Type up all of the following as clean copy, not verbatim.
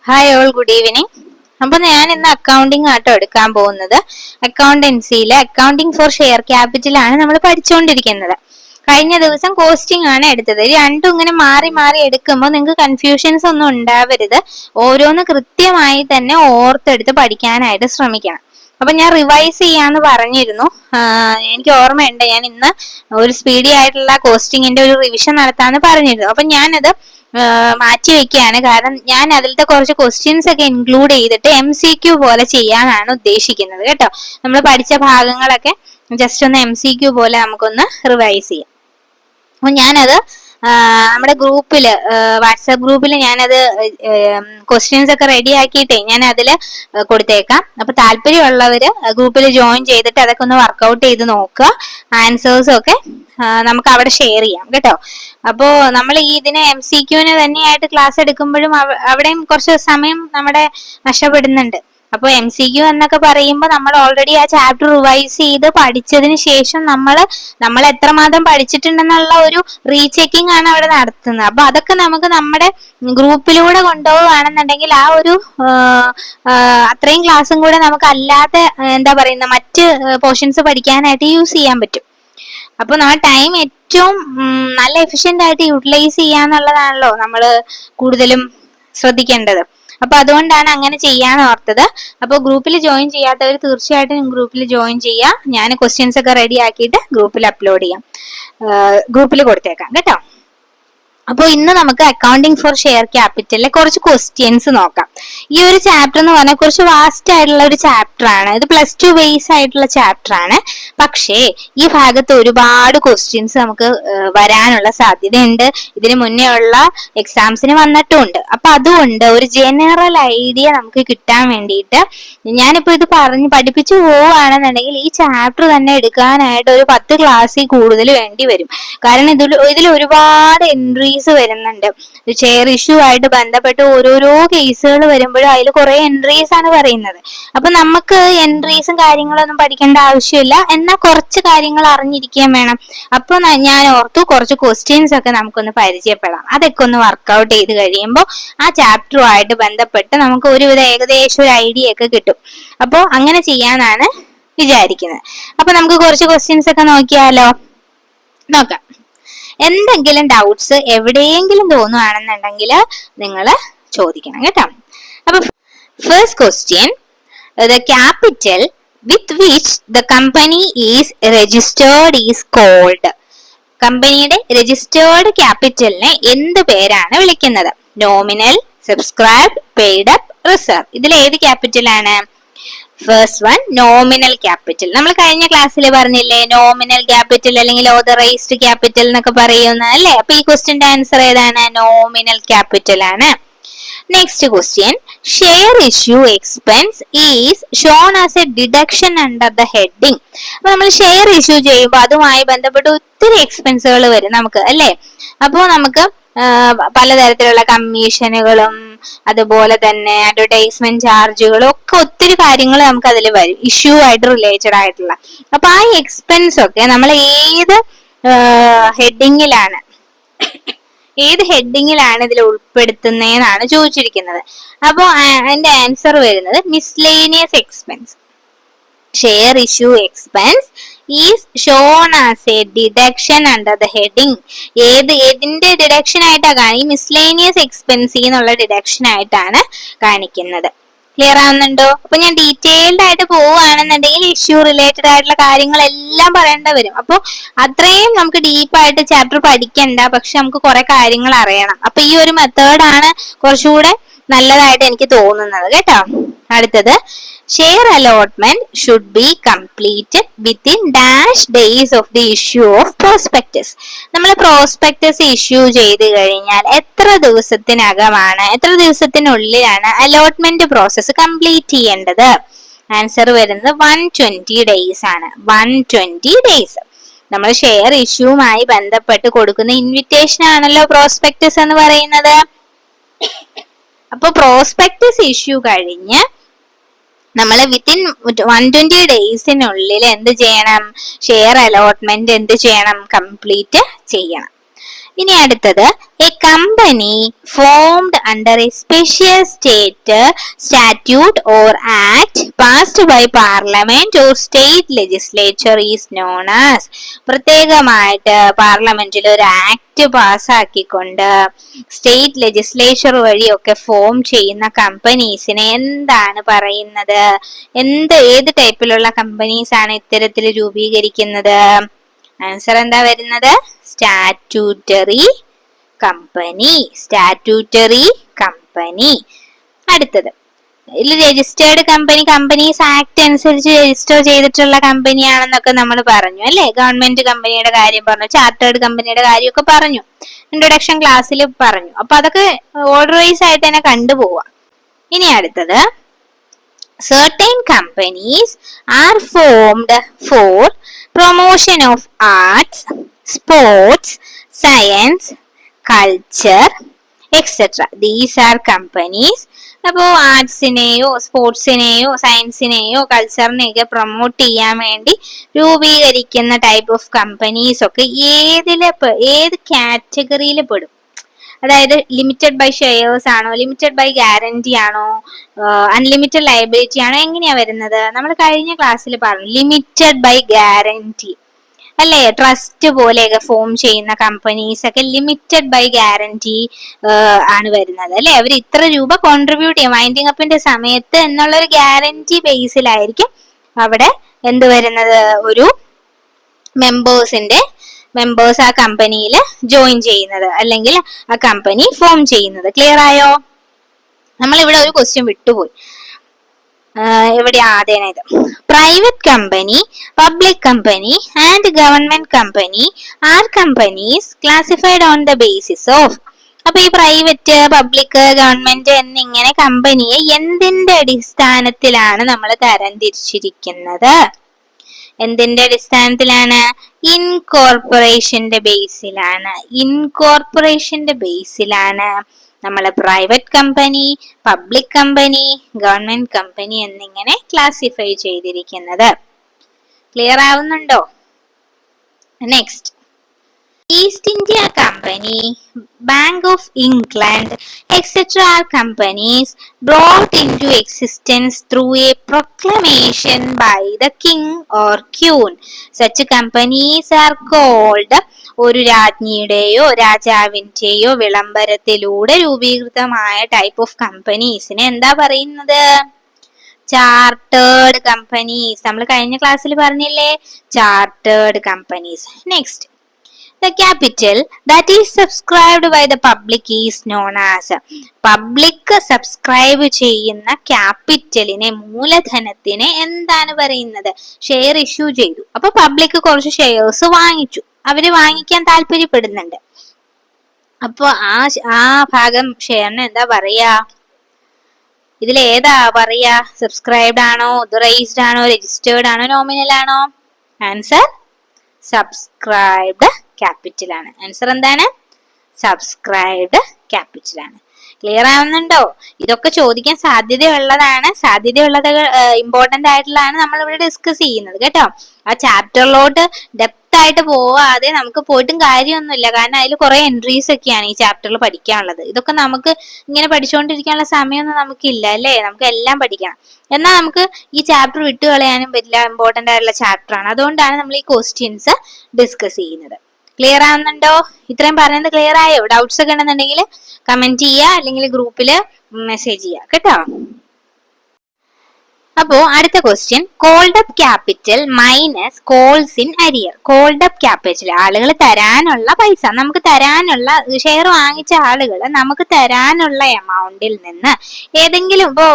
Hi all, good evening. അപ്പൊ ഞാൻ ഇന്ന് അക്കൗണ്ടിങ് ആട്ടോ എടുക്കാൻ പോകുന്നത്. അക്കൗണ്ടൻസിയിലെ അക്കൗണ്ടിങ് ഫോർ ഷെയർ ക്യാപിറ്റൽ ആണ് നമ്മൾ പഠിച്ചുകൊണ്ടിരിക്കുന്നത്. കഴിഞ്ഞ ദിവസം കോസ്റ്റിംഗ് ആണ് എടുത്തത്. രണ്ടും ഇങ്ങനെ മാറി മാറി എടുക്കുമ്പോൾ നിങ്ങൾക്ക് കൺഫ്യൂഷൻസ് ഒന്നും ഉണ്ടാവരുത്. ഓരോന്ന് കൃത്യമായി തന്നെ ഓർത്തെടുത്ത് പഠിക്കാനായിട്ട് ശ്രമിക്കണം. അപ്പൊ ഞാൻ റിവൈസ് ചെയ്യാന്ന് പറഞ്ഞിരുന്നു. എനിക്ക് ഓർമ്മയുണ്ട്, ഞാൻ ഇന്ന് ഒരു സ്പീഡി ആയിട്ടുള്ള കോസ്റ്റിങ്ങിന്റെ ഒരു റിവിഷൻ നടത്താന്ന് പറഞ്ഞിരുന്നു. അപ്പൊ ഞാനത് മാറ്റി വെക്കുകയാണ്. കാരണം ഞാൻ അതിലത്തെ കുറച്ച് ക്വസ്റ്റ്യൻസ് ഒക്കെ ഇൻക്ലൂഡ് ചെയ്തിട്ട് MCQ പോലെ ചെയ്യാനാണ് ഉദ്ദേശിക്കുന്നത് കേട്ടോ. നമ്മൾ പഠിച്ച ഭാഗങ്ങളൊക്കെ ജസ്റ്റ് ഒന്ന് MCQ പോലെ നമുക്കൊന്ന് റിവൈസ് ചെയ്യാം. അപ്പൊ ഞാനത് നമ്മുടെ ഗ്രൂപ്പില്, വാട്സാപ്പ് ഗ്രൂപ്പിൽ ഞാനത് ക്വസ്റ്റ്യൻസ് ഒക്കെ റെഡി ആക്കിയിട്ടേ ഞാൻ അതിൽ കൊടുത്തേക്കാം. അപ്പൊ താല്പര്യമുള്ളവര് ഗ്രൂപ്പിൽ ജോയിൻ ചെയ്തിട്ട് അതൊക്കെ ഒന്ന് വർക്ക്ഔട്ട് ചെയ്ത് നോക്കുക. ആൻസേഴ്സും ഒക്കെ നമുക്ക് അവിടെ ഷെയർ ചെയ്യാം കേട്ടോ. അപ്പോ നമ്മൾ ഈ ഇതിനെ MCQന് തന്നെയായിട്ട് ക്ലാസ് എടുക്കുമ്പോഴും അവിടെയും കുറച്ച് സമയം നമ്മുടെ നഷ്ടപ്പെടുന്നുണ്ട്. അപ്പൊ MCQ എന്നൊക്കെ പറയുമ്പോൾ നമ്മൾ ഓൾറെഡി ആ ചാപ്റ്റർ റിവൈസ് ചെയ്ത് പഠിച്ചതിന് ശേഷം നമ്മൾ എത്രമാത്രം പഠിച്ചിട്ടുണ്ടെന്നുള്ള ഒരു റീചെക്കിംഗ് ആണ് അവിടെ നടത്തുന്നത്. അപ്പൊ അതൊക്കെ നമുക്ക് നമ്മുടെ ഗ്രൂപ്പിലൂടെ കൊണ്ടുപോവുകയാണെന്നുണ്ടെങ്കിൽ ആ ഒരു അത്രയും ക്ലാസ്സും കൂടെ നമുക്ക് അല്ലാതെ എന്താ പറയുന്ന മറ്റ് പോർഷൻസ് പഠിക്കാനായിട്ട് യൂസ് ചെയ്യാൻ പറ്റും. അപ്പൊ നമ്മുടെ ടൈം ഏറ്റവും നല്ല എഫിഷ്യന്റ് ആയിട്ട് യൂട്ടിലൈസ് ചെയ്യാന്നുള്ളതാണല്ലോ നമ്മൾ കൂടുതലും ശ്രദ്ധിക്കേണ്ടത്. അപ്പൊ അതുകൊണ്ടാണ് അങ്ങനെ ചെയ്യാൻ ഓർത്തത്. അപ്പൊ ഗ്രൂപ്പിൽ ജോയിൻ ചെയ്യാത്തവർ തീർച്ചയായിട്ടും ഗ്രൂപ്പിൽ ജോയിൻ ചെയ്യാം. ഞാൻ ക്വസ്റ്റ്യൻസ് ഒക്കെ റെഡി ആക്കിയിട്ട് ഗ്രൂപ്പിൽ അപ്ലോഡ് ചെയ്യാം, ഗ്രൂപ്പിൽ കൊടുത്തേക്കാം കേട്ടോ. അപ്പൊ ഇന്ന് നമുക്ക് അക്കൗണ്ടിങ് ഫോർ ഷെയർ ക്യാപിറ്റലിലെ കുറച്ച് ക്വസ്റ്റ്യൻസ് നോക്കാം. ഈ ഒരു ചാപ്റ്റർ എന്ന് പറഞ്ഞാൽ കുറച്ച് വാസ്റ്റ് ആയിട്ടുള്ള ഒരു ചാപ്റ്റർ ആണ്. ഇത് +2 ബേസ് ആയിട്ടുള്ള ചാപ്റ്റർ ആണ്. പക്ഷേ ഈ ഭാഗത്ത് ഒരുപാട് ക്വസ്റ്റ്യൻസ് നമുക്ക് വരാനുള്ള സാധ്യതയുണ്ട്. ഇതിന് മുന്നേ ഉള്ള എക്സാംസിന് വന്നിട്ടുമുണ്ട്. അപ്പൊ അതുകൊണ്ട് ഒരു ജനറൽ ഐഡിയ നമുക്ക് കിട്ടാൻ വേണ്ടിയിട്ട് ഞാനിപ്പോ ഇത് പഠിപ്പിച്ചു പോവുകയാണെന്നുണ്ടെങ്കിൽ ഈ ചാപ്റ്റർ തന്നെ എടുക്കാനായിട്ട് ഒരു 10 ക്ലാസ്സിൽ കൂടുതൽ വേണ്ടി വരും. കാരണം ഇതിൽ ഒരുപാട് എൻട്രീസ് വരുന്നുണ്ട്. ഷെയർ ഇഷ്യൂ ആയിട്ട് ബന്ധപ്പെട്ട് ഓരോരോ കേസുകൾ വരുമ്പോഴും അതിൽ കുറെ എൻട്രീസ് ആണ് പറയുന്നത്. അപ്പൊ നമുക്ക് എൻട്രീസും കാര്യങ്ങളൊന്നും പഠിക്കേണ്ട ആവശ്യമില്ല, എന്നാൽ കുറച്ച് കാര്യങ്ങൾ അറിഞ്ഞിരിക്കുകയും വേണം. അപ്പൊ ഞാൻ ഓർത്തു കുറച്ച് ക്വസ്റ്റ്യൻസ് ഒക്കെ നമുക്കൊന്ന് പരിചയപ്പെടാം. അതൊക്കെ ഒന്ന് വർക്ക്ഔട്ട് ചെയ്ത് കഴിയുമ്പോൾ ആ ചാപ്റ്ററുമായിട്ട് ബന്ധപ്പെട്ട് നമുക്ക് ഒരുവിധം ഏകദേശം ഒരു ഐഡിയ ഒക്കെ കിട്ടും. അപ്പോൾ അങ്ങനെ ചെയ്യാനാണ് വിചാരിക്കുന്നത്. അപ്പൊ നമുക്ക് കുറച്ച് ക്വസ്റ്റ്യൻസ് ഒക്കെ നോക്കിയാലോ? നോക്കാം. എന്തെങ്കിലും ഡൗട്ട്സ് എവിടെയെങ്കിലും തോന്നുകയാണെന്നുണ്ടെങ്കിൽ നിങ്ങൾ ചോദിക്കണം കേട്ടോ. അപ്പൊ first question, the capital with which the company is registered is called. കമ്പനിയുടെ രജിസ്റ്റേർഡ് ക്യാപിറ്റലിനെ എന്ത് പേരാണ് വിളിക്കുന്നത്? Nominal, subscribed, paid up, reserve. ഇതിൽ ഏത് ക്യാപിറ്റൽ ആണ്? First one, nominal capital. നമ്മൾ കഴിഞ്ഞ ക്ലാസ്സിൽ പറഞ്ഞില്ലേ, നോമിനൽ ക്യാപിറ്റൽ അല്ലെങ്കിൽ ഓതറൈസ്ഡ് ക്യാപിറ്റൽ എന്നൊക്കെ പറയുന്ന അല്ലേ. അപ്പൊ ഈ ക്വസ്റ്റ്യന്റെ ആൻസർ ഏതാണ്? നോമിനൽ ക്യാപിറ്റൽ ആണ്. Next question, share issue expense is shown as a deduction under the heading. അപ്പൊ നമ്മൾ ഷെയർ ഇഷ്യൂ ചെയ്യുമ്പോൾ അതുമായി ബന്ധപ്പെട്ട് ഒത്തിരി എക്സ്പെൻസുകൾ വരും നമുക്ക് അല്ലേ. അപ്പോൾ നമുക്ക് പലതരത്തിലുള്ള കമ്മീഷനുകളും അതുപോലെ തന്നെ അഡ്വർടൈസ്മെന്റ് ചാർജുകളും ഒക്കെ ഒത്തിരി കാര്യങ്ങൾ നമുക്ക് അതിൽ വരും, ഇഷ്യൂ ആയിട്ട് റിലേറ്റഡ് ആയിട്ടുള്ള. അപ്പൊ ആ എക്സ്പെൻസ് ഒക്കെ നമ്മൾ ഏത് ഹെഡിങ്ങിലാണ് ഇതിൽ ഉൾപ്പെടുത്തുന്നതെന്നാണ് ചോദിച്ചിരിക്കുന്നത്. അപ്പോ അതിന്റെ ആൻസർ വരുന്നത് miscellaneous expense. Share issue expense is shown as a deduction under the heading. ഏതിന്റെ ഡിഡക്ഷൻ ആയിട്ടാണ് ഈ മിസ്ലേനിയസ് എക്സ്പെൻസ് എന്നുള്ള ഡിഡക്ഷൻ ആയിട്ടാണ് കാണിക്കുന്നത്. ക്ലിയർ ആവുന്നുണ്ടോ? അപ്പൊ ഞാൻ ഡീറ്റെയിൽഡ് ആയിട്ട് പോവുകയാണെന്നുണ്ടെങ്കിൽ ഇഷ്യൂ റിലേറ്റഡ് ആയിട്ടുള്ള കാര്യങ്ങളെല്ലാം പറയേണ്ട വരും. അപ്പൊ അത്രയും നമുക്ക് ഡീപ്പായിട്ട് ചാപ്റ്റർ പഠിക്കണ്ട, പക്ഷെ നമുക്ക് കുറെ കാര്യങ്ങൾ അറിയണം. അപ്പൊ ഈ ഒരു മെത്തേഡാണ് കുറച്ചുകൂടെ നല്ലതായിട്ട് എനിക്ക് തോന്നുന്നത് കേട്ടോ. അടുത്തത്, share allotment should be completed within dash days of the issue of prospectus. നമ്മൾ പ്രോസ്പെക്ടസ് ഇഷ്യൂ ചെയ്ത് കഴിഞ്ഞാൽ എത്ര ദിവസത്തിനുള്ളിലാണ് അലോട്ട്മെന്റ് പ്രോസസ്സ് കംപ്ലീറ്റ് ചെയ്യേണ്ടത്? ആൻസർ വരുന്നത് 120 ഡേയ്സ് ആണ്. 120 ഡേയ്സ്. നമ്മൾ ഷെയർ ഇഷ്യൂവുമായി ബന്ധപ്പെട്ട് കൊടുക്കുന്ന ഇൻവിറ്റേഷൻ ആണല്ലോ പ്രോസ്പെക്ടസ് എന്ന് പറയുന്നത്. അപ്പൊ പ്രോസ്പെക്ടസ് ഇഷ്യൂ കഴിഞ്ഞ് നമ്മൾ വിത്തിൻ 120 ഡേയ്സിനുള്ളിൽ എന്ത് ചെയ്യണം? ഷെയർ അലോട്ട്മെന്റ് എന്ത് ചെയ്യണം? കംപ്ലീറ്റ് ചെയ്യണം. ഇനി അടുത്തത് A company formed under A special statute or act passed by parliament or state legislature is known as. പ്രത്യേകമായിട്ട് പാർലമെന്റിൽ ഒരു ആക്ട് പാസ്സാക്കിക്കൊണ്ട് സ്റ്റേറ്റ് ലെജിസ്ലേച്ചർ വഴിയൊക്കെ ഫോം ചെയ്യുന്ന കമ്പനീസിനെ എന്താണ് പറയുന്നത്? ഏത് ടൈപ്പിലുള്ള കമ്പനീസ് ആണ് ഇത്തരത്തിൽ രൂപീകരിക്കുന്നത്? ആൻസർ എന്താ വരുന്നത്? Statutory company. Statutory company. അടുത്തത് ഇതിൽ രജിസ്റ്റേർഡ് കമ്പനീസ് ആക്ട് അനുസരിച്ച് രജിസ്റ്റർ ചെയ്തിട്ടുള്ള കമ്പനിയാണെന്നൊക്കെ നമ്മൾ പറഞ്ഞു അല്ലെ. ഗവൺമെന്റ് കമ്പനിയുടെ കാര്യം പറഞ്ഞു, ചാർട്ടേഡ് കമ്പനിയുടെ കാര്യമൊക്കെ പറഞ്ഞു, ഇൻട്രൊഡക്ഷൻ ക്ലാസ്സിൽ പറഞ്ഞു. അപ്പൊ അതൊക്കെ ഓർഡർ വൈസ് ആയിട്ട് തന്നെ കണ്ടുപോവാം. ഇനി അടുത്തത് certain companies are formed for promotion of arts, sports, science, culture, etc. These are companies. അപ്പോൾ ആർട്സിനെയോ സ്പോർട്സിനെയോ സയൻസിനെയോ കൾച്ചറിനെയൊക്കെ പ്രൊമോട്ട് ചെയ്യാൻ വേണ്ടി രൂപീകരിക്കുന്ന ടൈപ്പ് ഓഫ് കമ്പനീസ് ഒക്കെ ഏത് കാറ്റഗറിയിൽ പെടും? അതായത് ലിമിറ്റഡ് ബൈ ഷെയർസ് ആണോ, ലിമിറ്റഡ് ബൈ ഗ്യാരണ്ടി ആണോ, അൺലിമിറ്റഡ് ലയബിലിറ്റി ആണോ, എങ്ങനെയാ വരുന്നത്? നമ്മൾ കഴിഞ്ഞ ക്ലാസ്സിൽ പറഞ്ഞു ലിമിറ്റഡ് ബൈ ഗ്യാരണ്ടി അല്ലേ. ട്രസ്റ്റ് പോലെയൊക്കെ ഫോം ചെയ്യുന്ന കമ്പനീസ് ഒക്കെ ലിമിറ്റഡ് ബൈ ഗ്യാരണ്ടി ആണ് വരുന്നത് അല്ലെ. അവർ ഇത്ര രൂപ കോൺട്രിബ്യൂട്ട് ചെയ്യും വൈൻഡിങ് അപ്പിന്റെ സമയത്ത് എന്നുള്ളൊരു ഗ്യാരണ്ടി ബേസിലായിരിക്കും അവിടെ എന്ത് വരുന്നത്? ഒരു മെമ്പേഴ്സ് ആ കമ്പനിയിൽ ജോയിൻ ചെയ്യുന്നത് അല്ലെങ്കിൽ ആ കമ്പനി ഫോം ചെയ്യുന്നത്. ക്ലിയർ ആയോ? നമ്മൾ ഇവിടെ ഒരു ക്വസ്റ്റ്യൻ വിട്ടുപോയി. എവിടെയാതേനത്? Private company, public company and government company are companies classified on the basis of. അപ്പൊ ഈ പ്രൈവറ്റ്, പബ്ലിക്, ഗവൺമെന്റ് എന്നിങ്ങനെ കമ്പനിയെ എന്തിന്റെ അടിസ്ഥാനത്തിലാണ് നമ്മൾ തരംതിരിച്ചിരിക്കുന്നത്? എന്തിന്റെ അടിസ്ഥാനത്തിലാണ്? ഇൻകോർപ്പറേഷന്റെ ബേസിലാണ്. ഇൻകോർപ്പറേഷന്റെ ബേസിലാണ് നമ്മൾ private company, public company, government company എന്നിങ്ങനെ ക്ലാസിഫൈ ചെയ്തിരിക്കുന്നത്. ക്ലിയർ ആവുന്നുണ്ടോ? Next, east India company, Bank of England, etc. are companies brought into existence through a proclamation by the king or queen. Such companies are called ഒരു രാജ്ഞിയുടെയോ രാജാവിന്റെയോ വിളംബരത്തിലൂടെ രൂപീകൃതമായ type of കമ്പനീസിനെ എന്താ പറയുന്നത്? Chartered companies. നമ്മൾ കഴിഞ്ഞ ക്ലാസ്സിൽ പറഞ്ഞില്ലേ chartered companies. Next, the capital that is subscribed by the public is known as. Public subscribe ചെയ്യുന്ന ക്യാപിറ്റലിനെ, മൂലധനത്തിനെ എന്താണ് പറയുന്നത്? ഷെയർ ഇഷ്യൂ ചെയ്തു. അപ്പൊ പബ്ലിക് കുറച്ച് ഷെയർസ് വാങ്ങിച്ചു, അവര് വാങ്ങിക്കാൻ താല്പര്യപ്പെടുന്നുണ്ട്. അപ്പൊ ആ ഭാഗം ഷെയറിന് എന്താ പറയാ? ഇതിൽ ഏതാ പറയാ? സബ്സ്ക്രൈബ്ഡ് ആണോ, ഓതറൈസ്ഡ് ആണോ, രജിസ്റ്റേർഡ് ആണോ, നോമിനൽ ആണോ? ആൻസർ സബ്സ്ക്രൈബ്ഡ് ക്യാപിറ്റൽ ആണ്. ആൻസർ എന്താണ്? സബ്സ്ക്രൈബ്ഡ് ക്യാപിറ്റൽ ആണ്. ക്ലിയർ ആവുന്നുണ്ടോ? ഇതൊക്കെ ചോദിക്കാൻ സാധ്യതയുള്ളതാണ്. സാധ്യതയുള്ളത് ഇമ്പോർട്ടന്റ് ആയിട്ടുള്ളതാണ് നമ്മൾ ഇവിടെ ഡിസ്കസ് ചെയ്യുന്നത് കേട്ടോ. ആ ചാപ്റ്ററിലോട്ട് ഡെപ്ത് ആയിട്ട് പോവാതെ നമുക്ക് പോയിട്ടും കാര്യമൊന്നുമില്ല. കാരണം അതിൽ കുറെ എൻട്രീസ് ഒക്കെയാണ് ഈ ചാപ്റ്ററിൽ പഠിക്കാനുള്ളത്. ഇതൊക്കെ നമുക്ക് ഇങ്ങനെ പഠിച്ചുകൊണ്ടിരിക്കാനുള്ള സമയമൊന്നും നമുക്കില്ല അല്ലേ. നമുക്ക് എല്ലാം പഠിക്കണം. എന്നാൽ നമുക്ക് ഈ ചാപ്റ്റർ വിട്ടുകളയാനും പറ്റില്ല. ഇമ്പോർട്ടന്റ് ആയിട്ടുള്ള ചാപ്റ്റർ ആണ്. അതുകൊണ്ടാണ് നമ്മൾ ഈ ക്വസ്റ്റ്യൻസ് ഡിസ്കസ് ചെയ്യുന്നത്. ക്ലിയർ ആവുന്നുണ്ടോ? ഇത്രയും പറയുന്നത് ക്ലിയർ ആയോ? ഡൗട്ട്സ് ഒക്കെ ഉണ്ടെന്നുണ്ടെങ്കിൽ കമന്റ് ചെയ്യുക, അല്ലെങ്കിൽ ഗ്രൂപ്പിൽ മെസ്സേജ് ചെയ്യുക കേട്ടോ. അപ്പോ അടുത്ത question, called up capital minus calls in arrear. Called up capital ആളുകൾ തരാനുള്ള പൈസ, നമുക്ക് തരാനുള്ള ഷെയർ വാങ്ങിച്ച ആളുകൾ നമുക്ക് തരാനുള്ള എമൗണ്ടിൽ നിന്ന് ഏതെങ്കിലും, ഇപ്പോ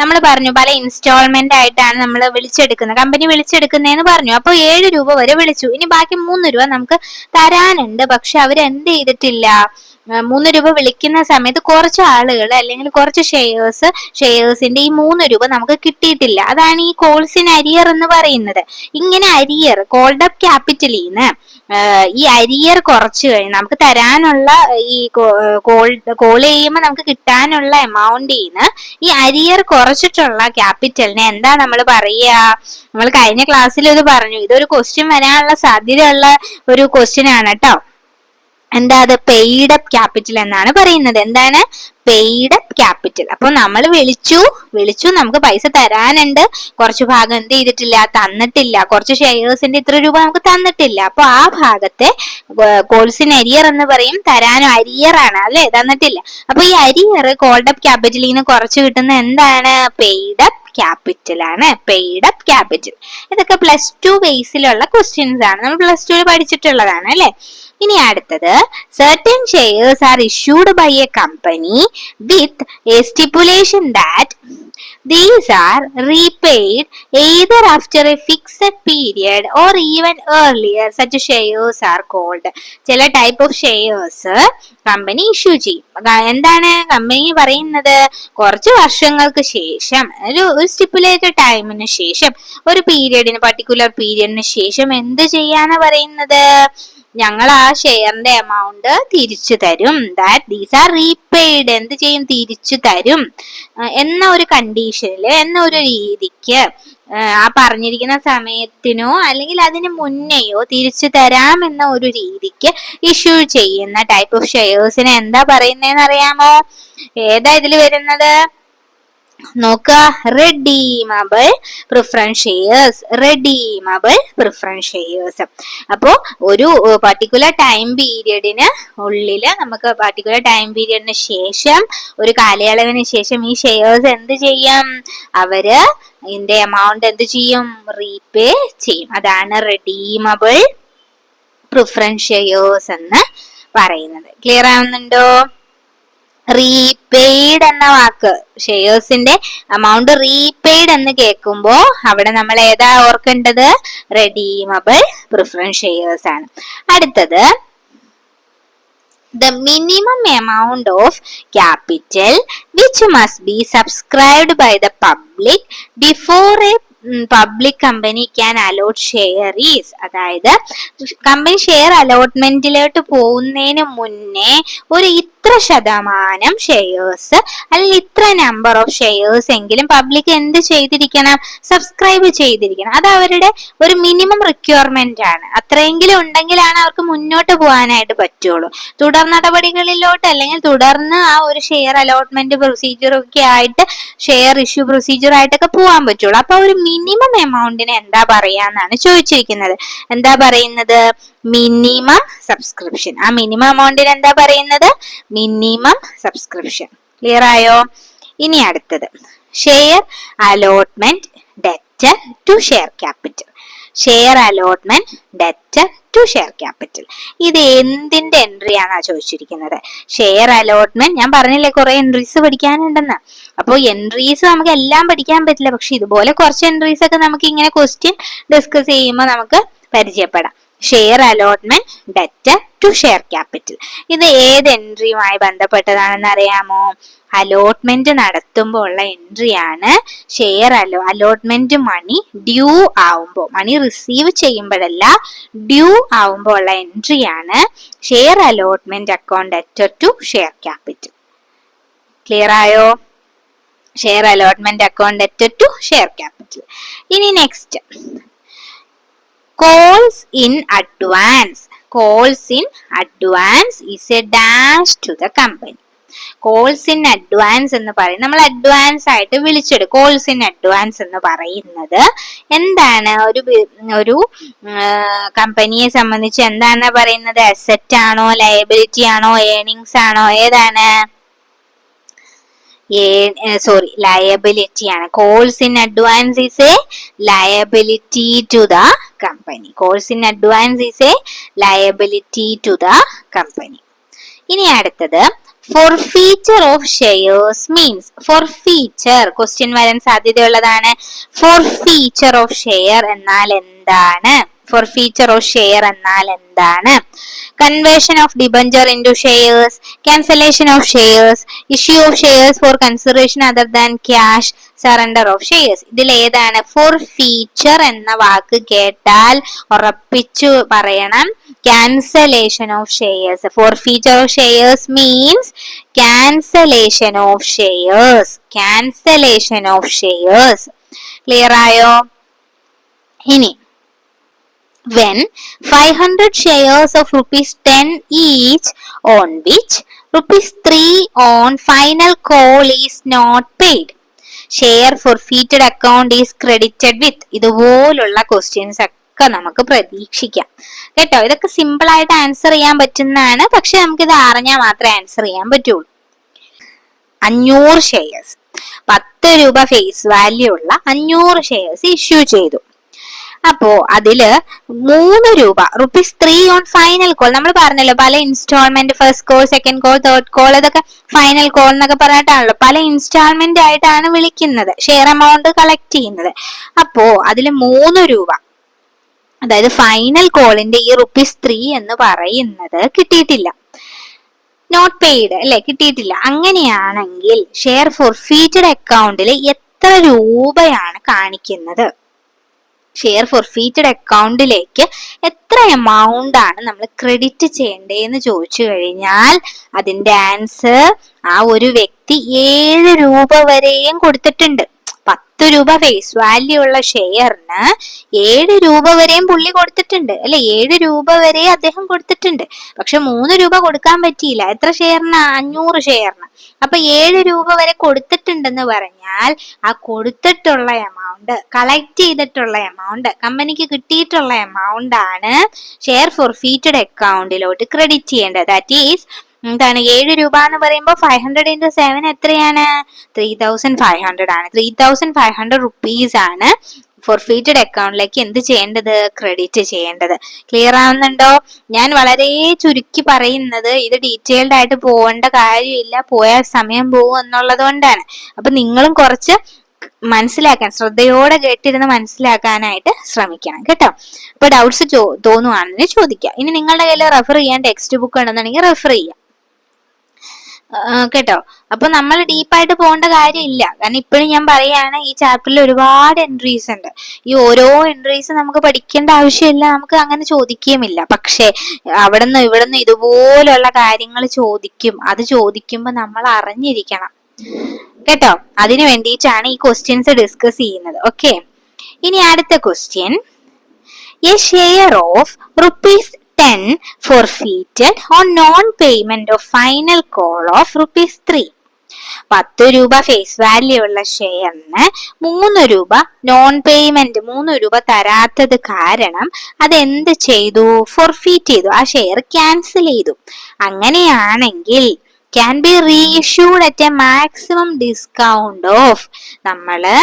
നമ്മൾ പറഞ്ഞു പല ഇൻസ്റ്റാൾമെന്റ് ആയിട്ടാണ് നമ്മൾ വിളിച്ചെടുക്കുന്നത്, കമ്പനി വിളിച്ചെടുക്കുന്നതെന്ന് പറഞ്ഞു. അപ്പോൾ 7 രൂപ വരെ വിളിച്ചു. ഇനി ബാക്കി 3 രൂപ നമുക്ക് തരാനുണ്ട്. പക്ഷെ അവരെന്ത് ചെയ്തിട്ടില്ല? 3 രൂപ വിളിക്കുന്ന സമയത്ത് കുറച്ച് ആളുകൾ അല്ലെങ്കിൽ കുറച്ച് ഷെയർസിന്റെ ഈ 3 രൂപ നമുക്ക് കിട്ടിയിട്ടില്ല. അതാണ് ഈ കോൾസ് ഇൻ അരിയർ എന്ന് പറയുന്നത്. ഇങ്ങനെ അരിയർ, കോൾഡ് അപ്പ് ക്യാപിറ്റലിന്ന് ഈ അരിയർ കുറച്ച് കഴിഞ്ഞ് നമുക്ക് തരാനുള്ള ഈ കോൾ ചെയ്യുമ്പോൾ നമുക്ക് കിട്ടാനുള്ള എമൗണ്ടിന്ന് ഈ അരിയർ കുറച്ചിട്ടുള്ള ക്യാപിറ്റലിനെ എന്താ നമ്മൾ പറയുക? നമ്മൾ കഴിഞ്ഞ ക്ലാസ്സിൽ ഇത് പറഞ്ഞു. ഇതൊരു ക്വസ്റ്റ്യൻ വരാനുള്ള സാധ്യതയുള്ള ഒരു ക്വസ്റ്റ്യൻ ആണ് കേട്ടോ. എന്താ അത്? പെയ്ഡ് അപ്പ് ക്യാപിറ്റൽ എന്നാണ് പറയുന്നത്. എന്താണ്? Paid up capital. അപ്പൊ നമ്മൾ വിളിച്ചു നമുക്ക് പൈസ തരാനുണ്ട്, കുറച്ച് ഭാഗം എന്ത് ചെയ്തിട്ടില്ല, തന്നിട്ടില്ല, കുറച്ച് ഷെയർസിന്റെ ഇത്ര രൂപ നമുക്ക് തന്നിട്ടില്ല. അപ്പൊ ആ ഭാഗത്തെ കോൾസിൻ അരിയർ എന്ന് പറയും, തരാനും അരിയർ ആണ് അല്ലെ, തന്നിട്ടില്ല. അപ്പൊ ഈ അരിയർ കോൾഡ് അപ്പ് ക്യാപിറ്റലിൽ നിന്ന് കുറച്ച് കിട്ടുന്ന എന്താണ്? പെയ്ഡ് അപ്പ് ക്യാപിറ്റൽ ആണ്. Paid up capital. ഇതൊക്കെ +2 ബേസിലുള്ള ക്വസ്റ്റ്യൻസ് ആണ്, നമ്മൾ +2 പഠിച്ചിട്ടുള്ളതാണ് അല്ലെ. ഇനി അടുത്തത്, certain shares are issued by a company with a stipulation that these are repaid either after a fixed period or even earlier. Such shares are called. ചില type of shares company issue ചെയ്യും. എന്താണ് company പറയുന്നത്? കുറച്ച് വർഷങ്ങൾക്ക് ശേഷം, ഒരു stipulated ടൈമിന് ശേഷം, ഒരു പീരിയഡിന്, പർട്ടിക്കുലർ പീരിയഡിന് ശേഷം എന്ത് ചെയ്യാനാ പറയുന്നത്? ഞങ്ങൾ ആ ഷെയറിന്റെ എമൗണ്ട് തിരിച്ചു തരും. That these are repaid. എന്ത് ചെയ്യും? തിരിച്ചു തരും എന്ന ഒരു കണ്ടീഷനില്, എന്ന ഒരു രീതിക്ക്, ആ പറഞ്ഞിരിക്കുന്ന സമയത്തിനോ അല്ലെങ്കിൽ അതിന് മുന്നെയോ തിരിച്ചു തരാം എന്ന ഒരു രീതിക്ക് ഇഷ്യൂ ചെയ്യുന്ന ടൈപ്പ് ഓഫ് ഷെയർസിനെ എന്താ പറയുന്നതെന്ന് അറിയാമോ? ഏതാ ഇതിൽ വരുന്നത്? നോക്ക, redeemable preference shares. Redeemable preference shares. അപ്പോ ഒരു പർട്ടിക്കുലർ ടൈം പീരിയഡിന് ഉള്ളില്, നമുക്ക് പർട്ടിക്കുലർ ടൈം പീരിയഡിന് ശേഷം, ഒരു കാലയളവിന് ശേഷം ഈ ഷെയർസ് എന്ത് ചെയ്യും? അവര് ഇതിന്റെ എമൗണ്ട് എന്ത് ചെയ്യും? റീപേ ചെയ്യും. അതാണ് റെഡീമബിൾ പ്രിഫറൻസ് ഷെയർസ് എന്ന് പറയുന്നത്. ക്ലിയർ ആവുന്നുണ്ടോ? റീപെയ്ഡ് എന്ന വാക്ക്, ഷെയർസിന്റെ എമൗണ്ട് റീപെയ്ഡ് എന്ന് കേൾക്കുമ്പോ അവിടെ നമ്മൾ ഏതാ ഓർക്കേണ്ടത്? റെഡീമബിൾ പ്രിഫറൻസ് ഷെയർസ് ആണ്. അടുത്തത്, the minimum amount of capital which must be subscribed by the public before a public company can allot shares. അതായത് കമ്പനി ഷെയർ അലോട്ട്മെന്റിലോട്ട് പോകുന്നതിന് മുന്നേ ഒരു ഇത്ര ശതമാനം ഷെയർസ് അല്ലെങ്കിൽ ഇത്ര നമ്പർ ഓഫ് ഷെയർസ് എങ്കിലും പബ്ലിക് എന്ത് ചെയ്തിരിക്കണം? സബ്സ്ക്രൈബ് ചെയ്തിരിക്കണം. അത് അവരുടെ ഒരു മിനിമം റിക്വയർമെന്റ് ആണ്. അത്രയെങ്കിലും ഉണ്ടെങ്കിലാണ് അവർക്ക് മുന്നോട്ട് പോകാനായിട്ട് പറ്റുള്ളൂ. തുടർ നടപടികളിലോട്ട് അല്ലെങ്കിൽ തുടർന്ന് ആ ഒരു ഷെയർ അലോട്ട്മെന്റ് പ്രൊസീജിയർ ഒക്കെ ആയിട്ട്, ഷെയർ ഇഷ്യൂ പ്രൊസീജിയർ ആയിട്ടൊക്കെ പോകാൻ പറ്റുള്ളൂ. അപ്പൊ ഒരു മിനിമം എമൗണ്ടിന് എന്താ പറയാന്നാണ് ചോദിച്ചിരിക്കുന്നത്. എന്താ പറയുന്നത്? Minimum subscription. ആ മിനിമം എമൗണ്ടിന് എന്താ പറയുന്നത്? Minimum subscription. ക്ലിയർ ആയോ? ഇനി അടുത്തത്, share allotment debtor to share capital. Share allotment debtor to share capital. ഇത് എന്തിന്റെ എൻട്രി ആണെന്നാ ചോദിച്ചിരിക്കുന്നത്? ഷെയർ അലോട്ട്മെന്റ്, ഞാൻ പറഞ്ഞില്ലേ കുറെ എൻട്രീസ് പഠിക്കാനുണ്ടെന്ന്. അപ്പോൾ എൻട്രീസ് നമുക്ക് എല്ലാം പഠിക്കാൻ പറ്റില്ല, പക്ഷെ ഇതുപോലെ കുറച്ച് എൻട്രീസ് ഒക്കെ നമുക്ക് ഇങ്ങനെ ക്വസ്റ്റ്യൻ ഡിസ്കസ് ചെയ്യുമ്പോൾ നമുക്ക് പരിചയപ്പെടാം. Share allotment debtor to share capital. ഇത് ഏത് എൻട്രിയുമായി ബന്ധപ്പെട്ടതാണെന്ന് അറിയാമോ? അലോട്ട്മെന്റ് നടത്തുമ്പോൾ ഉള്ള എൻട്രിയാണ് ഷെയർ അലോട്ട്മെന്റ്. മണി ഡ്യൂ ആവുമ്പോൾ, മണി റിസീവ് ചെയ്യുമ്പോഴല്ല, ഡ്യൂ ആവുമ്പോൾ ഉള്ള എൻട്രിയാണ് share allotment account debtor to share capital. Clear ആയോ? Share allotment account debtor to share capital. ഇനി next, calls in advance. Calls in advance is a dash to the company. Calls in advance എന്ന് പറയും. നമ്മൾ advance ആയിട്ട് വിളിച്ചെടുക്കും. Calls in advance എന്ന് പറയുന്നത് എന്താണ്? ഒരു കമ്പനിയെ സംബന്ധിച്ച് എന്താണ് പറയുന്നത്? അസറ്റ് ആണോ, ലയബിലിറ്റി ആണോ, ഏർണിങ്സ് ആണോ? ഏതാണ്? ലയബിലിറ്റി ആണ്. Calls in advance is a liability to the company. Calls in advance is a liability to the company. ഇനി അടുത്തത്, forfeiture of shares means. forfeiture question വരാൻ സാധ്യതയുള്ളതാണ്. forfeiture of share എന്നാൽ എന്താണ്? forfeiture of share എന്നാൽ എന്താണ്? conversion of debenture into shares, cancellation of shares, issue of shares for consideration other than cash, surrender of shares. ഇതിൽ ഏതാണ്? forfeiture എന്ന വാക്ക് കേട്ടാൽ ഉറപ്പിച്ചു പറയണം cancellation of shares. forfeiture of shares means cancellation of shares. cancellation of shares. Clear ആയോ? ഇനി when 500 shares of rupees 10 each on which rupees 3 on final call is not paid. Share forfeited account is credited with. ഇതുപോലുള്ള questions ഒക്കെ നമുക്ക് പ്രതീക്ഷിക്കാം കേട്ടോ. ഇതൊക്കെ simple ആയിട്ട് answer ചെയ്യാൻ പറ്റുന്നതാണ്, പക്ഷെ നമുക്ക് ഇത് അറിഞ്ഞാൽ മാത്രമേ ആൻസർ ചെയ്യാൻ പറ്റുള്ളൂ. 500 ഷെയർസ്, 10 രൂപ ഫേസ് വാല്യൂ ഉള്ള 500 ഷെയർസ് ഇഷ്യൂ ചെയ്തു. അപ്പോ അതില് 3 രൂപ rupees 3 ഓൺ ഫൈനൽ കോൾ. നമ്മൾ പറഞ്ഞല്ലോ പല instalment, first call, second call, third call, ഇതൊക്കെ ഫൈനൽ കോൾ എന്നൊക്കെ പറഞ്ഞിട്ടാണല്ലോ പല ഇൻസ്റ്റാൾമെന്റ് ആയിട്ടാണ് വിളിക്കുന്നത്, ഷെയർ എമൗണ്ട് കളക്ട് ചെയ്യുന്നത്. അപ്പോ അതില് 3 രൂപ, അതായത് ഫൈനൽ കോളിന്റെ ഈ rupees 3 എന്ന് പറയുന്നത് കിട്ടിയിട്ടില്ല, നോട്ട് പെയ്ഡ് അല്ലെ, കിട്ടിയിട്ടില്ല. അങ്ങനെയാണെങ്കിൽ ഷെയർ ഫോർഫീറ്റഡ് അക്കൗണ്ടിൽ എത്ര രൂപയാണ് കാണിക്കുന്നത്? ഷെയർ ഫോർഫീറ്റഡ് അക്കൗണ്ടിലേക്ക് എത്ര എമൗണ്ട് ആണ് നമ്മൾ ക്രെഡിറ്റ് ചെയ്യേണ്ടതെന്ന് ചോദിച്ചു കഴിഞ്ഞാൽ അതിന്റെ ആൻസർ ആ ഒരു വ്യക്തി 7 രൂപ വരെയും കൊടുത്തിട്ടുണ്ട്. 10 രൂപ ഫേസ് വാല്യൂ ഉള്ള ഷെയറിന് 7 രൂപ വരെയും പുള്ളി കൊടുത്തിട്ടുണ്ട് അല്ലെ, 7 രൂപ വരെ അദ്ദേഹം കൊടുത്തിട്ടുണ്ട്. പക്ഷെ 3 രൂപ കൊടുക്കാൻ പറ്റിയില്ല. എത്ര ഷെയറിന്? 500 ഷെയറിന്. അപ്പൊ 7 രൂപ വരെ കൊടുത്തിട്ടുണ്ടെന്ന് പറഞ്ഞാൽ ആ കൊടുത്തിട്ടുള്ള എമൗണ്ട്, കളക്ട് ചെയ്തിട്ടുള്ള എമൗണ്ട്, കമ്പനിക്ക് കിട്ടിയിട്ടുള്ള എമൗണ്ട് ആണ് ഷെയർ ഫോർഫീറ്റഡ് അക്കൗണ്ടിലോട്ട് ക്രെഡിറ്റ് ചെയ്യേണ്ടത്. ദാറ്റ് ഈസ് എന്താണ്? 7 രൂപ എന്ന് പറയുമ്പോൾ 500 into 7 എത്രയാണ്? 3500 ആണ്. 3500 റുപ്പീസ് ആണ് ഫോർഫീറ്റഡ് അക്കൗണ്ടിലേക്ക് എന്ത് ചെയ്യേണ്ടത്? ക്രെഡിറ്റ് ചെയ്യേണ്ടത്. ക്ലിയർ ആവുന്നുണ്ടോ? ഞാൻ വളരെ ചുരുക്കി പറയുന്നത്, ഇത് ഡീറ്റെയിൽഡ് ആയിട്ട് പോകേണ്ട കാര്യമില്ല, പോയാൽ സമയം പോകും എന്നുള്ളത് കൊണ്ടാണ്. അപ്പൊ നിങ്ങളും കുറച്ച് മനസ്സിലാക്കാൻ, ശ്രദ്ധയോടെ കേട്ടിരുന്ന് മനസ്സിലാക്കാനായിട്ട് ശ്രമിക്കണം കേട്ടോ. അപ്പൊ ഡൗട്ട്സ് തോന്നുവാണെന്ന് ചോദിക്കാം. ഇനി നിങ്ങളുടെ കയ്യിൽ റെഫർ ചെയ്യാൻ ടെക്സ്റ്റ് ബുക്ക് ഉണ്ടെന്നുണ്ടെങ്കിൽ റെഫർ ചെയ്യാം കേട്ടോ. അപ്പൊ നമ്മൾ ഡീപ്പായിട്ട് പോകേണ്ട കാര്യമില്ല, കാരണം ഇപ്പോഴും ഞാൻ പറയാണ് ഈ ചാപ്റ്ററിൽ ഒരുപാട് എൻട്രീസ് ഉണ്ട്. ഈ ഓരോ എൻട്രീസ് നമുക്ക് പഠിക്കേണ്ട ആവശ്യമില്ല, നമുക്ക് അങ്ങനെ ചോദിക്കുകയുമില്ല. പക്ഷെ അവിടുന്ന് ഇവിടുന്ന് ഇതുപോലുള്ള കാര്യങ്ങൾ ചോദിക്കും. അത് ചോദിക്കുമ്പോൾ നമ്മൾ അറിഞ്ഞിരിക്കണം കേട്ടോ. അതിനു വേണ്ടിയിട്ടാണ് ഈ ക്വസ്റ്റ്യൻസ് ഡിസ്കസ് ചെയ്യുന്നത്. ഓക്കെ, ഇനി അടുത്ത question. A share of rupees 10 forfeited on non-payment of final call of rupees 3. 10 രൂപ ഫേസ് വാല്യൂ ഉള്ള ഷെയറിന് 3 രൂപ നോൺ പേയ്മെന്റ്, 3 രൂപ തരാത്തത് കാരണം അതെന്ത് ചെയ്തു? ഫോർഫീറ്റ് ചെയ്തു, ആ ഷെയർ ക്യാൻസൽ ചെയ്തു. അങ്ങനെയാണെങ്കിൽ can be reissued at a maximum discount of, നമ്മള്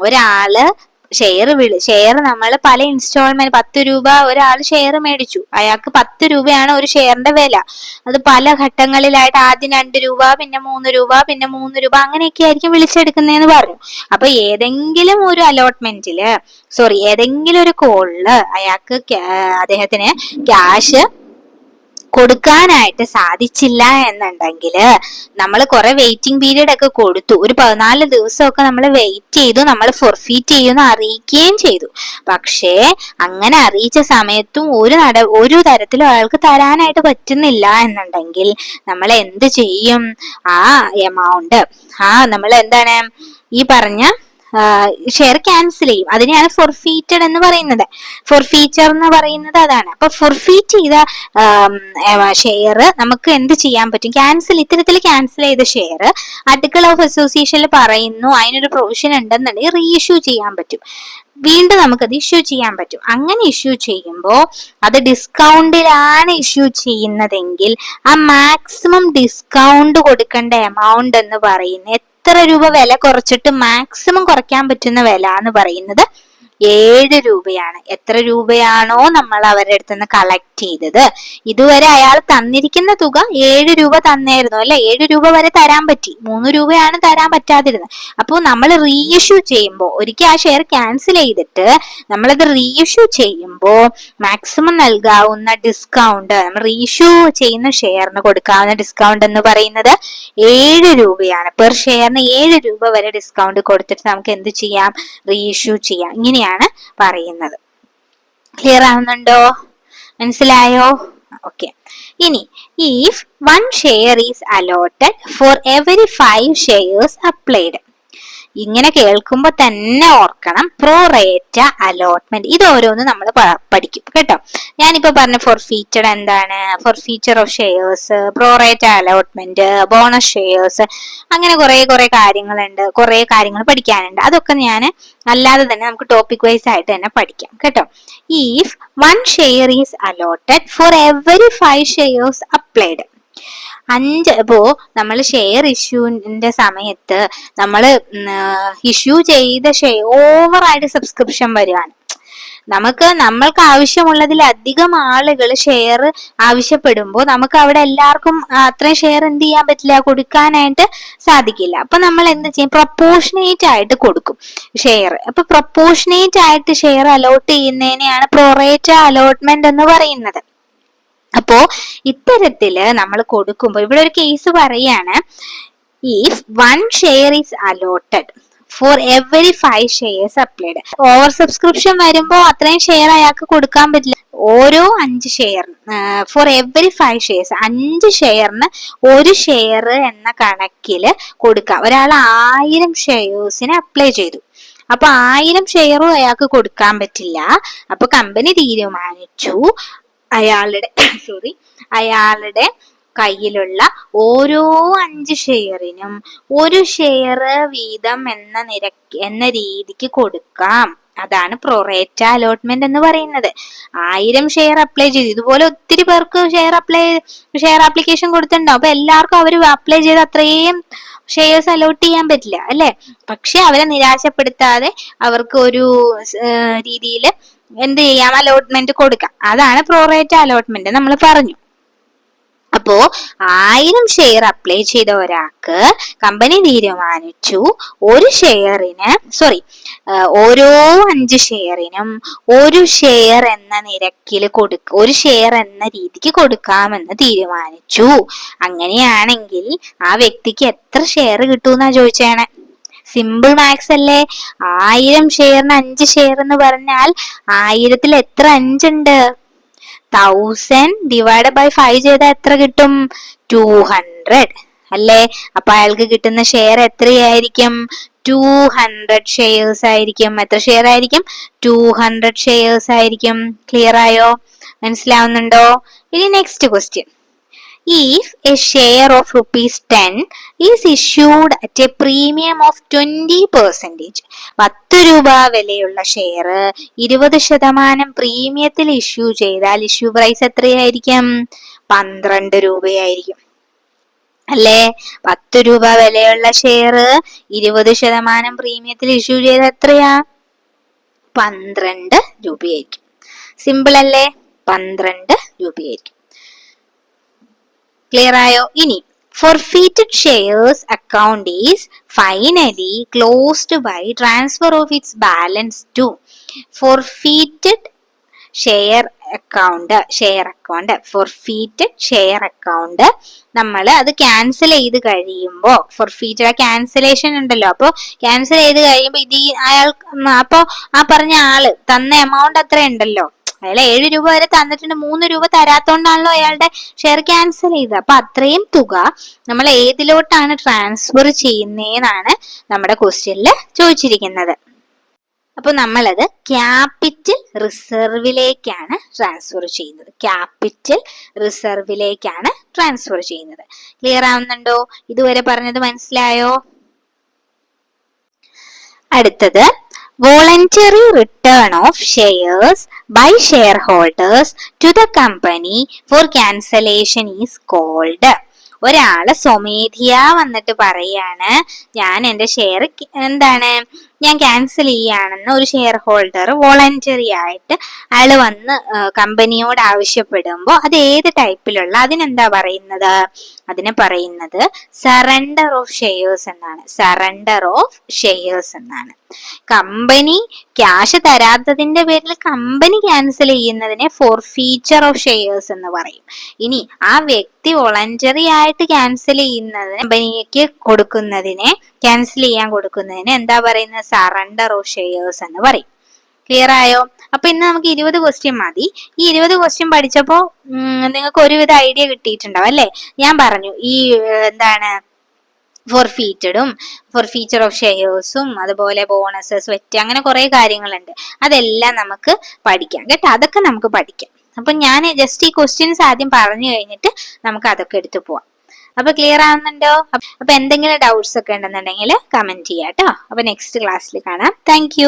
ഒരാള് ഷെയർ നമ്മൾ പല ഇൻസ്റ്റാൾമെന്റ്, 10 രൂപ ഒരാൾ ഷെയർ മേടിച്ചു, അയാൾക്ക് 10 രൂപയാണ് ഒരു ഷെയറിന്റെ വില. അത് പല ഘട്ടങ്ങളിലായിട്ട് ആദ്യം 2 രൂപ, പിന്നെ 3 രൂപ, പിന്നെ 3 രൂപ, അങ്ങനെയൊക്കെ ആയിരിക്കും വിളിച്ചെടുക്കുന്നതെന്ന് പറഞ്ഞു. അപ്പൊ ഏതെങ്കിലും ഒരു അലോട്ട്മെന്റില്, ഏതെങ്കിലും ഒരു കോളില് അയാൾക്ക് അദ്ദേഹത്തിന് ക്യാഷ് കൊടുക്കാനായിട്ട് സാധിച്ചില്ല എന്നുണ്ടെങ്കിൽ നമ്മൾ കുറെ വെയിറ്റിംഗ് പീരീഡ് ഒക്കെ കൊടുത്തു, ഒരു 14 ദിവസമൊക്കെ നമ്മൾ വെയിറ്റ് ചെയ്തു, നമ്മൾ ഫോർഫീറ്റ് ചെയ്യുമെന്ന് അറിയിക്കുകയും ചെയ്തു. പക്ഷേ അങ്ങനെ അറിയിച്ച സമയത്തും ഒരു തരത്തിലും അയാൾക്ക് തരാനായിട്ട് പറ്റുന്നില്ല എന്നുണ്ടെങ്കിൽ നമ്മൾ എന്ത് ചെയ്യും? ആ എമൗണ്ട്, നമ്മൾ എന്താണ് ഈ പറഞ്ഞ ഷെയർ ക്യാൻസൽ ചെയ്യും. അതിനെയാണ് ഫോർഫീറ്റഡ് എന്ന് പറയുന്നത്. ഫോർഫീച്ചർ എന്ന് പറയുന്നത് അതാണ്. അപ്പൊ ഫോർഫീറ്റ് ചെയ്ത ഷെയർ നമുക്ക് എന്ത് ചെയ്യാൻ പറ്റും? ഇത്തരത്തിൽ ക്യാൻസൽ ചെയ്ത ഷെയർ ആർട്ടിക്കിൾ ഓഫ് അസോസിയേഷനിൽ പറയുന്നു, അതിനൊരു പ്രൊവിഷൻ ഉണ്ടെന്നുണ്ടെങ്കിൽ റീഇഷ്യൂ ചെയ്യാൻ പറ്റും, വീണ്ടും നമുക്കത് ഇഷ്യൂ ചെയ്യാൻ പറ്റും. അങ്ങനെ ഇഷ്യൂ ചെയ്യുമ്പോൾ അത് ഡിസ്കൗണ്ടിലാണ് ഇഷ്യൂ ചെയ്യുന്നതെങ്കിൽ ആ മാക്സിമം ഡിസ്കൗണ്ട് കൊടുക്കേണ്ട എമൗണ്ട് എന്ന് പറയുന്നത്, എത്ര രൂപ വില കുറച്ചിട്ട് മാക്സിമം കുറയ്ക്കാൻ പറ്റുന്ന വില എന്ന് പറയുന്നത് 7 രൂപയാണ്. എത്ര രൂപയാണോ നമ്മൾ അവരുടെ അടുത്ത് നിന്ന് കളക്ട് ചെയ്തത്, ഇതുവരെ അയാൾ തന്നിരിക്കുന്ന തുക 7 രൂപ തന്നായിരുന്നു അല്ലെ, 7 രൂപ വരെ തരാൻ പറ്റി, 3 രൂപയാണ് തരാൻ പറ്റാതിരുന്നത്. അപ്പോൾ നമ്മൾ റീഇഷ്യൂ ചെയ്യുമ്പോൾ, ഒരിക്കൽ ആ ഷെയർ ക്യാൻസൽ ചെയ്തിട്ട് നമ്മളത് റീഇഷ്യൂ ചെയ്യുമ്പോൾ മാക്സിമം നൽകാവുന്ന ഡിസ്കൗണ്ട്, നമ്മൾ റീഇഷ്യൂ ചെയ്യുന്ന ഷെയറിന് കൊടുക്കാവുന്ന ഡിസ്കൗണ്ട് എന്ന് പറയുന്നത് 7 രൂപയാണ്. പെർ ഷെയറിന് 7 രൂപ വരെ ഡിസ്കൗണ്ട് കൊടുത്തിട്ട് നമുക്ക് എന്ത് ചെയ്യാം? റീഇഷ്യൂ ചെയ്യാം. ഇങ്ങനെയാണ് പറയുന്നത്. ക്ലിയർ ആവുന്നുണ്ടോ? മനസ്സിലായോ? ഓക്കെ. ഇനി if 1 share is allotted for every 5 shares applied, ഇങ്ങനെ കേൾക്കുമ്പോ തന്നെ ഓർക്കണം പ്രൊറേറ്റ അലോട്ട്മെന്റ്. ഇത് ഓരോന്ന് നമ്മൾ പഠിക്കും കേട്ടോ. ഞാനിപ്പോ പറഞ്ഞ ഫോർഫീറ്റഡ് എന്താണ്, forfeiture of shares, pro rata allotment, bonus shares, അങ്ങനെ കുറെ കാര്യങ്ങളുണ്ട്, കുറെ കാര്യങ്ങൾ പഠിക്കാനുണ്ട്. അതൊക്കെ ഞാൻ അല്ലാതെ തന്നെ നമുക്ക് ടോപ്പിക് വൈസ് ആയിട്ട് തന്നെ പഠിക്കാം കേട്ടോ. If 1 share is allotted for every 5 shares applied. ഇപ്പോ നമ്മൾ ഷെയർ ഇഷ്യൂന്റെ സമയത്ത് നമ്മൾ ഇഷ്യൂ ചെയ്ത ഷെയർ ഓവറായിട്ട് സബ്സ്ക്രിപ്ഷൻ വരികയാണ്. നമ്മൾക്ക് ആവശ്യമുള്ളതിലധികം ആളുകൾ ഷെയർ ആവശ്യപ്പെടുമ്പോൾ നമുക്ക് അവിടെ എല്ലാവർക്കും അത്രയും ഷെയർ എന്ത് ചെയ്യാൻ പറ്റില്ല, കൊടുക്കാനായിട്ട് സാധിക്കില്ല. അപ്പൊ നമ്മൾ എന്ത് ചെയ്യും, പ്രൊപ്പോർഷനേറ്റ് ആയിട്ട് കൊടുക്കും ഷെയർ. അപ്പൊ പ്രൊപ്പോർഷനേറ്റ് ആയിട്ട് ഷെയർ അലോട്ട് ചെയ്യുന്നതിനെയാണ് പ്രൊറേറ്റ അലോട്ട്മെന്റ് എന്ന് പറയുന്നത്. അപ്പോ ഇത്തരത്തില് നമ്മൾ കൊടുക്കുമ്പോൾ ഇവിടെ ഒരു കേസ് പറയാണ്, if 1 share is allotted for every 5 shares applied. Over subscription വരുമ്പോ അത്രയും ഷെയർ അയാൾക്ക് കൊടുക്കാൻ പറ്റില്ല. ഓരോ 5 share for every 5 shares, 5 ഷെയറിന് 1 share എന്ന കണക്കില് കൊടുക്കാം. ഒരാൾ 1000 ഷെയർസിന് അപ്ലൈ ചെയ്തു, അപ്പൊ 1000 ഷെയറും അയാൾക്ക് കൊടുക്കാൻ പറ്റില്ല. അപ്പൊ കമ്പനി തീരുമാനിച്ചു അയാളുടെ കയ്യിലുള്ള ഓരോ 5 ഷെയറിനും 1 ഷെയർ വീതം എന്ന രീതിക്ക് കൊടുക്കാം. അതാണ് പ്രൊറേറ്റ അലോട്ട്മെന്റ് എന്ന് പറയുന്നത്. 1000 ഷെയർ അപ്ലൈ ചെയ്തു, ഇതുപോലെ ഒത്തിരി പേർക്ക് ഷെയർ ആപ്ലിക്കേഷൻ കൊടുത്തിട്ടുണ്ടാവും. അപ്പൊ എല്ലാവർക്കും അവർ അപ്ലൈ ചെയ്ത് അത്രയും ഷെയർസ് അലോട്ട് ചെയ്യാൻ പറ്റില്ല അല്ലെ. പക്ഷെ അവരെ നിരാശപ്പെടുത്താതെ അവർക്ക് ഒരു രീതിയിൽ എന്ത് ചെയ്യാം, അലോട്ട്മെന്റ് കൊടുക്കാം. അതാണ് പ്രൊറേറ്റ അലോട്ട്മെന്റ് നമ്മൾ പറഞ്ഞു. അപ്പോ 1000 ഷെയർ അപ്ലൈ ചെയ്ത ഒരാൾക്ക് കമ്പനി തീരുമാനിച്ചു ഓരോ 5 ഷെയറിനും 1 ഷെയർ എന്ന നിരക്കിൽ 1 ഷെയർ എന്ന രീതിക്ക് കൊടുക്കാമെന്ന് തീരുമാനിച്ചു. അങ്ങനെയാണെങ്കിൽ ആ വ്യക്തിക്ക് എത്ര ഷെയർ കിട്ടൂന്നാ ചോദിച്ചേണേ. സിമ്പിൾ മാത്സ് അല്ലേ. 1000 ഷെയറിന് 5 ഷെയർ എന്ന് പറഞ്ഞാൽ 1000-ൽ എത്ര 5 ഉണ്ട്? 1000 ഡിവൈഡ് ബൈ 5 ചെയ്താൽ എത്ര കിട്ടും? 200 അല്ലേ. അപ്പൊ അയാൾക്ക് കിട്ടുന്ന ഷെയർ എത്രയായിരിക്കും? 200 ഷെയർസ് ആയിരിക്കും. എത്ര ഷെയർ ആയിരിക്കും? 200 ഷെയർസ് ആയിരിക്കും. ക്ലിയർ ആയോ? മനസ്സിലാവുന്നുണ്ടോ? ഇനി next question. If a share of ₹10 is issued at a premium of 20%, 10 രൂപ വിലയുള്ള ഷെയർ 20% പ്രീമിയത്തിൽ ഇഷ്യൂ ചെയ്താൽ ഇഷ്യൂ പ്രൈസ് എത്രയായിരിക്കും? 12 രൂപയായിരിക്കും അല്ലേ. 10 രൂപ വിലയുള്ള ഷെയർ 20% പ്രീമിയത്തിൽ ഇഷ്യൂ ചെയ്താൽ എത്രയാ? 12 രൂപയായിരിക്കും. സിമ്പിൾ അല്ലേ? 12 രൂപയായിരിക്കും. ക്ലിയർ ആയോ? ഇനി forfeited shares account is finally closed by transfer of its balance to forfeited share account. forfeited share account നമ്മൾ അത് ക്യാൻസൽ ചെയ്ത് കഴിയുമ്പോ, forfeited ക്യാൻസലേഷൻ ഉണ്ടല്ലോ, അപ്പൊ ക്യാൻസൽ ചെയ്ത് കഴിയുമ്പോ അപ്പൊ ആ പറഞ്ഞ ആള് തന്ന എമൗണ്ട് അത്ര ഉണ്ടല്ലോ, അയാൾ 7 രൂപ വരെ തന്നിട്ടുണ്ട്, 3 രൂപ തരാത്തോണ്ടാണല്ലോ അയാളുടെ ഷെയർ ക്യാൻസൽ ചെയ്തത്. അപ്പൊ അത്രയും തുക നമ്മൾ ഏതിലോട്ടാണ് ട്രാൻസ്ഫർ ചെയ്യുന്നതെന്നാണ് നമ്മുടെ ക്വസ്റ്റ്യനിൽ ചോദിച്ചിരിക്കുന്നത്. അപ്പൊ നമ്മളത് ക്യാപിറ്റൽ റിസർവിലേക്കാണ് ട്രാൻസ്ഫർ ചെയ്യുന്നത്. ക്ലിയർ ആവുന്നുണ്ടോ? ഇതുവരെ പറഞ്ഞത് മനസ്സിലായോ? അടുത്തത് voluntary return of shares by shareholders to the company for cancellation is called. ഒരാള് സ്വമേധിയാ വന്നിട്ട് പറയാണ്, ഞാൻ എന്റെ ഷെയർ ഞാൻ ക്യാൻസൽ ചെയ്യാണെന്ന് ഒരു ഷെയർ ഹോൾഡർ വോളണ്ടറി ആയിട്ട് അയാള് വന്ന് കമ്പനിയോട് ആവശ്യപ്പെടുമ്പോ അത് ഏത് ടൈപ്പിലുള്ള, അതിനെന്താ പറയുന്നത്? അതിനെ പറയുന്നത് സറണ്ടർ ഓഫ് ഷെയർസ് എന്നാണ്. കമ്പനി ക്യാഷ് തരാത്തതിന്റെ പേരിൽ കമ്പനി ക്യാൻസൽ ചെയ്യുന്നതിനെ ഫോർഫീച്ചർ ഓഫ് ഷെയർസ് എന്ന് പറയും. ഇനി ആ വ്യക്തി വോളണ്ടറി ആയിട്ട് ക്യാൻസൽ ചെയ്യുന്നതിന്, കമ്പനിക്ക് ക്യാൻസൽ ചെയ്യാൻ കൊടുക്കുന്നതിന് എന്താ പറയുന്നത്? സറണ്ടർ ഓഫ് ഷെയർസ് എന്ന് പറയും. ക്ലിയർ ആയോ? അപ്പൊ ഇന്ന് നമുക്ക് 20 ക്വസ്റ്റ്യൻ മതി. ഈ 20 ക്വസ്റ്റ്യൻ പഠിച്ചപ്പോ നിങ്ങൾക്ക് ഒരുവിധ ഐഡിയ കിട്ടിയിട്ടുണ്ടാവും അല്ലെ. ഞാൻ പറഞ്ഞു ഈ ഫോർഫീറ്റഡും ഫോർഫീച്ചർ ഓഫ് ഷെയർസും അതുപോലെ ബോണസ് സ്വെറ്റ് അങ്ങനെ കുറെ കാര്യങ്ങളുണ്ട്. അതെല്ലാം നമുക്ക് പഠിക്കാം കേട്ടോ. അതൊക്കെ നമുക്ക് പഠിക്കാം. അപ്പൊ ഞാൻ ജസ്റ്റ് ഈ ക്വസ്റ്റ്യൻസ് ആദ്യം പറഞ്ഞു കഴിഞ്ഞിട്ട് നമുക്ക് അതൊക്കെ എടുത്തു പോവാം. അപ്പൊ ക്ലിയർ ആവുന്നുണ്ടോ? അപ്പൊ എന്തെങ്കിലും ഡൗട്ട്സ് ഒക്കെ ഉണ്ടെന്നുണ്ടെങ്കിൽ കമന്റ് ചെയ്യാം കേട്ടോ. അപ്പൊ നെക്സ്റ്റ് ക്ലാസ്സിൽ കാണാം. താങ്ക്